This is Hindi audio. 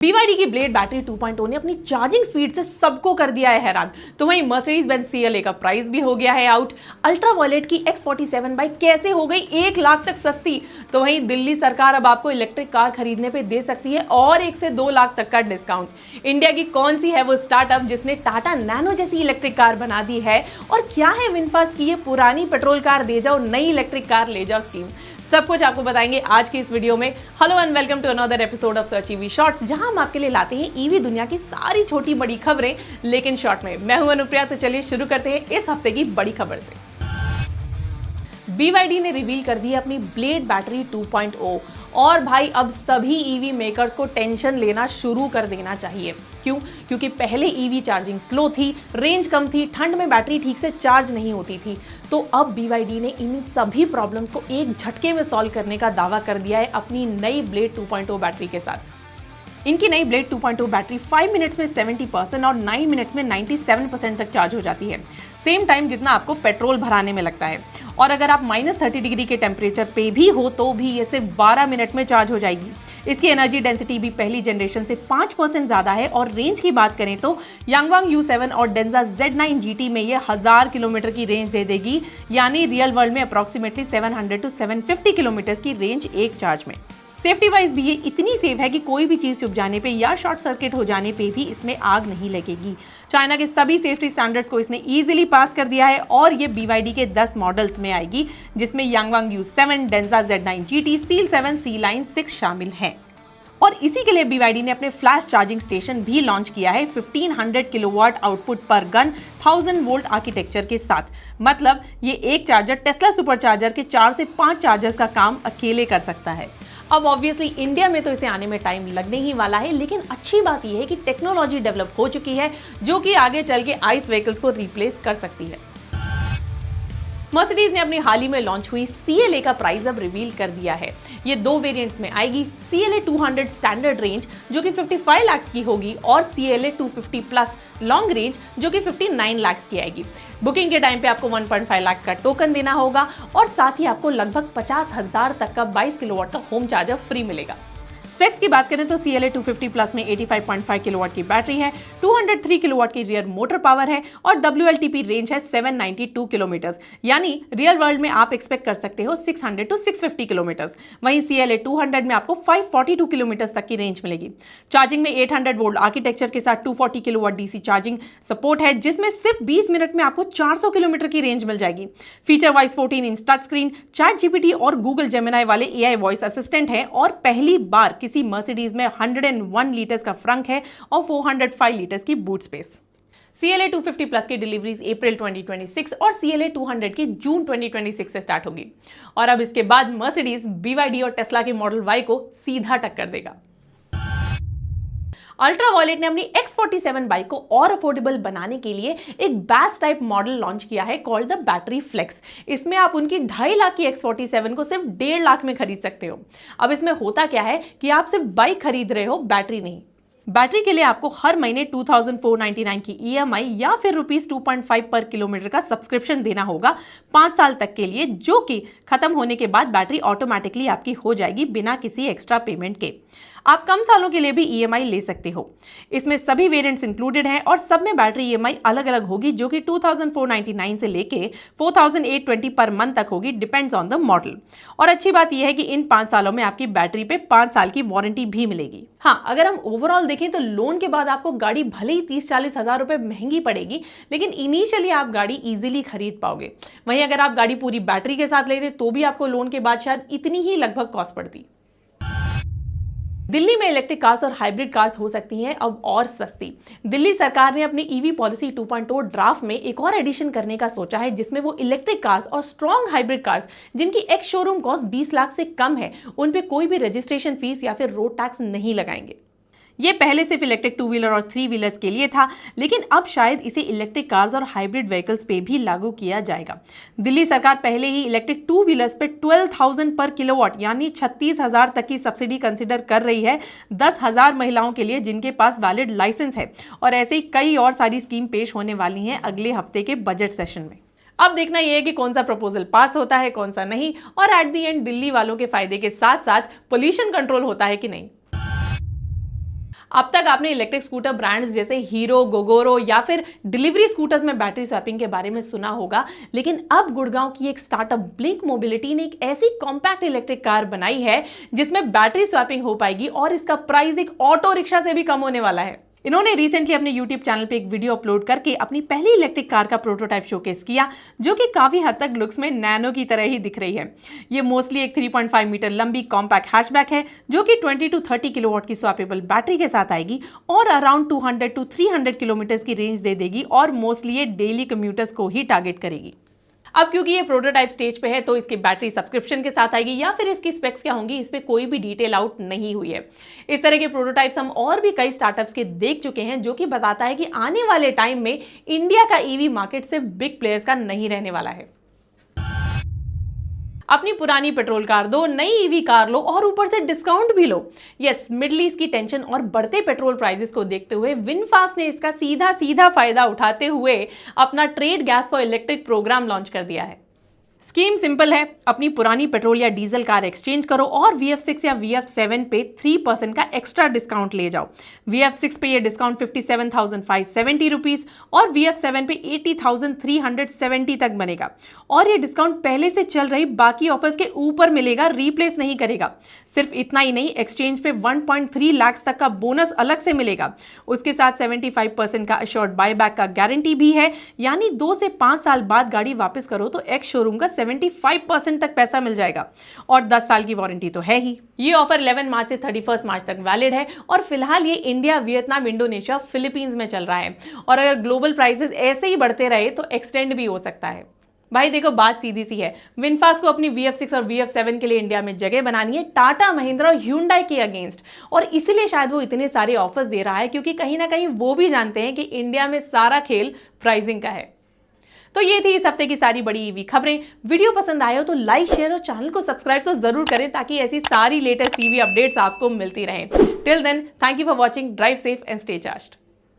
BYD की ब्लेड बैटरी 2.0 ने अपनी चार्जिंग स्पीड से सबको कर दिया है हैरान। तो वहीं मर्सिडीज बेंज CLA का प्राइस भी हो गया है आउट। अल्ट्रा वायलेट की X47 बाइक कैसे हो गई 1 लाख तक सस्ती। तो वहीं दिल्ली सरकार अब आपको इलेक्ट्रिक कार खरीदने पे दे सकती है और 1 से 2 लाख तक का डिस्काउंट। इंडिया की कौन सी है वो स्टार्टअप जिसने टाटा नैनो जैसी इलेक्ट्रिक कार बना दी है, और क्या है विनफास्ट की ये पुरानी पेट्रोल कार दे जाओ नई इलेक्ट्रिक कार ले जाओ स्कीम। सब कुछ आपको बताएंगे आज की इस वीडियो में। Hello and welcome to another episode of search EV shorts, जहां हम आपके लिए लाते हैं ईवी दुनिया की सारी छोटी बड़ी खबरें लेकिन शॉर्ट में। मैं हूं अनुप्रिया, तो चलिए शुरू करते हैं इस हफ्ते की बड़ी खबर से। BYD ने रिवील कर दी अपनी ब्लेड बैटरी 2.0 और भाई अब सभी ईवी मेकर्स को टेंशन लेना शुरू कर देना चाहिए। क्यों? क्योंकि पहले ईवी चार्जिंग स्लो थी, रेंज कम थी, ठंड में बैटरी ठीक से चार्ज नहीं होती थी। तो अब BYD ने इन सभी प्रॉब्लम्स को एक झटके में सॉल्व करने का दावा कर दिया है अपनी नई ब्लेड 2.0 बैटरी के साथ। इनकी नई ब्लेड 2.0 बैटरी 5 मिनट्स में 70% और 9 मिनट्स में 97% तक चार्ज हो जाती है, सेम टाइम जितना आपको पेट्रोल भराने में लगता है। और अगर आप -30 डिग्री के टेम्परेचर पे भी हो तो भी ये सिर्फ 12 मिनट में चार्ज हो जाएगी। इसकी एनर्जी डेंसिटी भी पहली जनरेशन से 5% ज़्यादा है। और रेंज की बात करें तो यांगवांग U7 और डेंजा Z9 GT में ये 1000 किलोमीटर की रेंज दे देगी, यानी रियल वर्ल्ड में अप्रॉक्सीमेटली 700 to 750 किलोमीटर की रेंज एक चार्ज में। सेफ्टी वाइज भी ये इतनी सेफ है कि कोई भी चीज़ चुभ जाने पे या शॉर्ट सर्किट हो जाने पे भी इसमें आग नहीं लगेगी। चाइना के सभी सेफ्टी स्टैंडर्ड्स को इसने इजीली पास कर दिया है और ये BYD के 10 मॉडल्स में आएगी, जिसमें यांगवांग U7, डेंजा Z9 GT, सील 7, सी लाइन 6 शामिल हैं। और इसी के लिए BYD ने अपने फ्लैश चार्जिंग स्टेशन भी लॉन्च किया है 1500 किलोवाट आउटपुट पर गन 1000 वोल्ट आर्किटेक्चर के साथ। मतलब ये एक चार्जर टेस्ला सुपर चार्जर के 4 से 5 चार्जर्स का काम अकेले कर सकता है। अब ऑब्वियसली इंडिया में तो इसे आने में टाइम लगने ही वाला है, लेकिन अच्छी बात यह है कि टेक्नोलॉजी डेवलप हो चुकी है जो कि आगे चल के आइस व्हीकल्स को रिप्लेस कर सकती है। मर्सिडीज ने अपनी हाल ही में लॉन्च हुई CLA का प्राइस अब रिवील कर दिया है। ये 2 वेरिएंट्स में आएगी, CLA 200 स्टैंडर्ड रेंज जो कि 55 लाख की होगी और CLA 250 प्लस लॉन्ग रेंज जो कि 59 लाख की आएगी। बुकिंग के टाइम पे आपको 1.5 लाख का टोकन देना होगा और साथ ही आपको लगभग 50,000 तक का 22 किलोवाट का होम चार्जर फ्री मिलेगा। स्पेक्स की बात करें तो CLA 250 प्लस में 85.5 किलोवाट की बैटरी है, 203 किलोवाट की रियर मोटर पावर है और WLTP रेंज है 792 किलोमीटर, यानी रियल वर्ल्ड में आप एक्सपेक्ट कर सकते हो 600 to 650 किलोमीटर। वहीं CLA 200 में आपको 542 किलोमीटर तक की रेंज मिलेगी। चार्जिंग में 800 वोल्ट आर्किटेक्चर के साथ 240 किलोवाट DC चार्जिंग सपोर्ट है, जिसमें सिर्फ 20 मिनट में आपको 400 किलोमीटर की रेंज मिल जाएगी। Feature wise 14 inch touch screen, ChatGPT और Google Gemini वाले AI वॉइस असिस्टेंट है और पहली बार किसी मर्सिडीज में 101 लीटर्स का फ्रंक है और 405 लीटर्स की बूट स्पेस। CLA 250 प्लस की डिलीवरीज अप्रैल 2026 और CLA 200 की जून 2026 से स्टार्ट होगी। और अब इसके बाद मर्सिडीज BYD और टेस्ला के मॉडल Y को सीधा टक्कर देगा। अल्ट्रा वायलेट ने अपनी X47 बाइक को और अफोर्डेबल बनाने के लिए एक बैस टाइप मॉडल लॉन्च किया है कॉल्ड द बैटरी फ्लेक्स। इसमें आप उनकी 2.5 लाख की X47 को सिर्फ 1.5 लाख में खरीद सकते हो। अब इसमें होता क्या है कि आप सिर्फ बाइक खरीद रहे हो, बैटरी नहीं। बैटरी के लिए आपको हर महीने 2499 की EMI या फिर ₹2.5 पर किलोमीटर का सब्सक्रिप्शन देना होगा 5 साल तक के लिए, जो कि खत्म होने के बाद बैटरी ऑटोमेटिकली आपकी हो जाएगी बिना किसी एक्स्ट्रा पेमेंट के। आप कम सालों के लिए भी EMI ले सकते हो। इसमें सभी वेरिएंट्स इंक्लूडेड हैं और सब में बैटरी EMI अलग अलग होगी, जो कि 2499 से लेके 4820 पर मंथ तक होगी, डिपेंड्स ऑन द मॉडल। और अच्छी बात यह है कि इन 5 सालों में आपकी बैटरी पे 5 साल की वारंटी भी मिलेगी। हाँ, अगर हम ओवरऑल देखें तो लोन के बाद आपको गाड़ी भले ही 30-40 हज़ार रुपए महंगी पड़ेगी, लेकिन इनिशियली आप गाड़ी इजीली खरीद पाओगे। वहीं अगर आप गाड़ी पूरी बैटरी के साथ लेते तो भी आपको लोन के बाद शायद इतनी ही लगभग कॉस्ट पड़ती। दिल्ली में इलेक्ट्रिक कार्स और हाइब्रिड कार्स हो सकती हैं अब और सस्ती। दिल्ली सरकार ने अपनी EV पॉलिसी 2.0 ड्राफ्ट में एक और एडिशन करने का सोचा है, जिसमें वो इलेक्ट्रिक कार्स और स्ट्रॉन्ग हाइब्रिड कार्स जिनकी एक्स शोरूम कॉस्ट 20 लाख से कम है, उन पे कोई भी रजिस्ट्रेशन फीस या फिर रोड टैक्स नहीं लगाएंगे। ये पहले सिर्फ इलेक्ट्रिक 2 व्हीलर और 3 व्हीलर्स के लिए था, लेकिन अब शायद इसे इलेक्ट्रिक कार्स और हाइब्रिड व्हीकल्स पे भी लागू किया जाएगा। दिल्ली सरकार पहले ही इलेक्ट्रिक 2 व्हीलर्स पे 12,000 पर किलोवाट यानी 36,000 तक की सब्सिडी कंसिडर कर रही है 10,000 महिलाओं के लिए जिनके पास वैलिड लाइसेंस है। और ऐसे ही कई और सारी स्कीम पेश होने वाली हैं अगले हफ्ते के बजट सेशन में। अब देखना यह है कि कौन सा प्रपोजल पास होता है, कौन सा नहीं, और एट द एंड दिल्ली वालों के फायदे के साथ साथ पोल्यूशन कंट्रोल होता है कि नहीं। अब तक आपने इलेक्ट्रिक स्कूटर ब्रांड्स जैसे हीरो, गोगोरो या फिर डिलीवरी स्कूटर्स में बैटरी स्वैपिंग के बारे में सुना होगा, लेकिन अब गुड़गांव की एक स्टार्टअप ब्लिंक मोबिलिटी ने एक ऐसी कॉम्पैक्ट इलेक्ट्रिक कार बनाई है जिसमें बैटरी स्वैपिंग हो पाएगी और इसका प्राइस एक ऑटो रिक्शा से भी कम होने वाला है। इन्होंने रिसेंटली अपने YouTube चैनल पे एक वीडियो अपलोड करके अपनी पहली इलेक्ट्रिक कार का प्रोटोटाइप शोकेस किया, जो कि काफी हद तक लुक्स में नैनो की तरह ही दिख रही है। ये मोस्टली एक 3.5 मीटर लंबी कॉम्पैक्ट हैचबैक है, जो कि 20 to 30 किलोवाट की स्वैपेबल बैटरी के साथ आएगी और अराउंड 200 to 300 किलोमीटर की रेंज दे देगी और मोस्टली ये डेली कम्यूटर्स को ही टारगेट करेगी। अब क्योंकि ये प्रोटोटाइप स्टेज पे है तो इसकी बैटरी सब्सक्रिप्शन के साथ आएगी या फिर इसकी स्पेक्स क्या होंगी, इस पे कोई भी डिटेल आउट नहीं हुई है। इस तरह के प्रोटोटाइप्स हम और भी कई स्टार्टअप्स के देख चुके हैं, जो कि बताता है कि आने वाले टाइम में इंडिया का ईवी मार्केट सिर्फ बिग प्लेयर्स का नहीं रहने वाला है। अपनी पुरानी पेट्रोल कार दो, नई ईवी कार लो और ऊपर से डिस्काउंट भी लो। यस, मिडिल ईस्ट की टेंशन और बढ़ते पेट्रोल प्राइसेस को देखते हुए विनफास्ट ने इसका सीधा फायदा उठाते हुए अपना trade gas for electric program launch कर दिया है। स्कीम सिंपल है, अपनी पुरानी पेट्रोल या डीजल कार एक्सचेंज करो और VF6 या VF7 पे 3% का एक्स्ट्रा डिस्काउंट ले जाओ। VF6 पे ये डिस्काउंट 57,570 रुपीज और VF7 पे 80,370 तक बनेगा और ये डिस्काउंट पहले से चल रही बाकी ऑफर्स के ऊपर मिलेगा, रिप्लेस नहीं करेगा। सिर्फ इतना ही नहीं, एक्सचेंज पे 1.3 लाख तक का बोनस अलग से मिलेगा। उसके साथ 75% का अश्योर्ड बायबैक का गारंटी भी है, यानी 2 से 5 साल बाद गाड़ी वापस करो तो एक्स शोरूम का 75% तक पैसा मिल जाएगा और 10 साल की वारंटी तो है ही। ये ऑफर 11 मार्च से 31 मार्च तक वैलिड है और फिलहाल ये इंडिया, वियतनाम, इंडोनेशिया, फिलीपींस में चल रहा है और अगर ग्लोबल प्राइसेस ऐसे ही बढ़ते रहे तो एक्सटेंड भी हो सकता है। भाई देखो, बात सीधी सी है, विनफास्ट को अपनी VF6 और VF7 के लिए इंडिया में जगह बनानी है टाटा, महिंद्रा और ह्यूंडई के अगेंस्ट, और इसीलिए शायद वो इतने सारे ऑफर्स दे रहा है, क्योंकि कहीं ना कहीं वो भी जानते हैं कि इंडिया में सारा खेल प्राइसिंग का है। तो ये थी इस हफ्ते की सारी बड़ी ईवी खबरें। वीडियो पसंद आए हो तो लाइक, शेयर और चैनल को सब्सक्राइब तो जरूर करें, ताकि ऐसी सारी लेटेस्ट ईवी अपडेट्स आपको मिलती रहें। Till then, thank you for watching, drive safe and stay charged.